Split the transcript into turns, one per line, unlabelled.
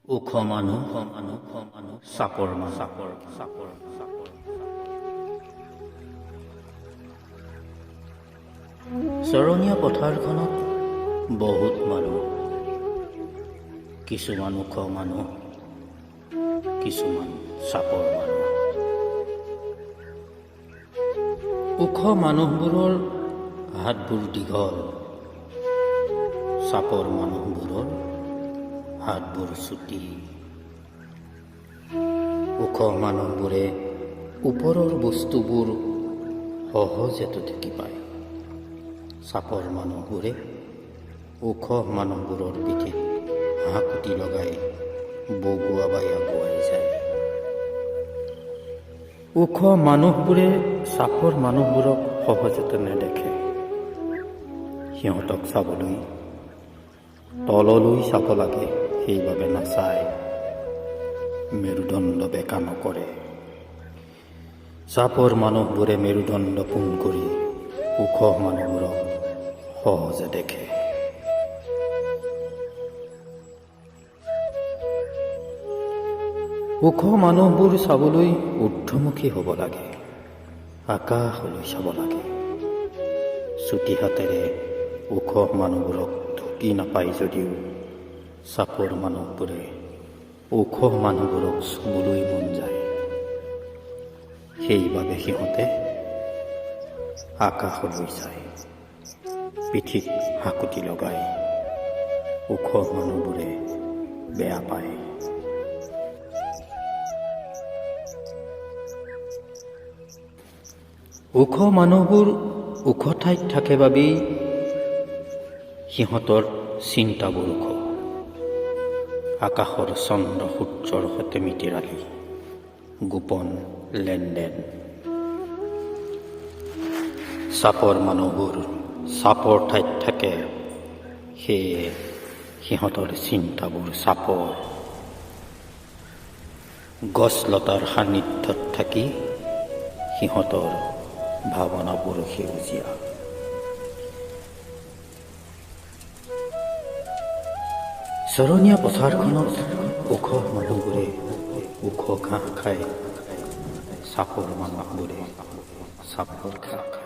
ওখ মানুহ চাপৰ চৰণীয়া পথাৰখনত বহুত মানুহ, কিছুমান ওখ মানুহ, কিছুমান চাপৰ মানুহ। ওখ মানুহবোৰৰ হাতবোৰ দীঘল, চাপৰ মানুহবোৰৰ হাতবোৰ চুটি। ওখ মানুহবোৰে ওপৰৰ বস্তুবোৰ সহজে ঢুকি পায়। চাপৰ মানুহবোৰে ওখ মানুহবোৰৰ পিঠিত হাকুটি লগাই বগুৱাবাই আগুৱাই যায়। ওখ মানুহবোৰে চাপৰ মানুহবোৰক সহজতে নেদেখে। সিহঁতক চাবলৈ তললৈ চাব লাগে, সেইবাবে নাচায়। মেৰুদণ্ড বেকা নকৰে। চাপৰ মানুহবোৰে মেৰুদণ্ড পোন কৰি ওখ মানুহবোৰক সহজে দেখে। ওখ মানুহবোৰ চাবলৈ ঊৰ্ধ্বমুখী হ'ব লাগে, আকাশলৈ চাব লাগে। চুটি হাতেৰে ওখ মানুহবোৰক ঢুকি নাপায় যদিও চাপৰ মানুহবোৰে ওখ মানুহবোৰক চুবলৈ মন যায়। সেইবাবে সিহঁতে আকাশলৈ যায়, পিঠিত হাকুটি লগাই। ওখ মানুহবোৰে বেয়া পায়। ওখ মানুহবোৰ ওখ ঠাইত থাকে বাবেই সিহঁতৰ চিন্তাবোৰ ওখ। আকাশৰ চন্দ্ৰ সূৰ্যৰ সৈতে মিতিৰালি গোপন লেনদেন। চাপৰ মানুহবোৰ চাপৰ ঠাইত থাকে, সেয়ে সিহঁতৰ চিন্তাবোৰ চাপৰ। গছ লতাৰ সান্নিধ্যত থাকি সিহঁতৰ ভাৱনাবোৰ সেউজীয়া। চৰণীয়া পথাৰখনত ওখ মানুহবোৰে ওখ ঘাঁহ খায়, চাপৰ মানুহবোৰে চাপৰ ঘাঁহ খায়।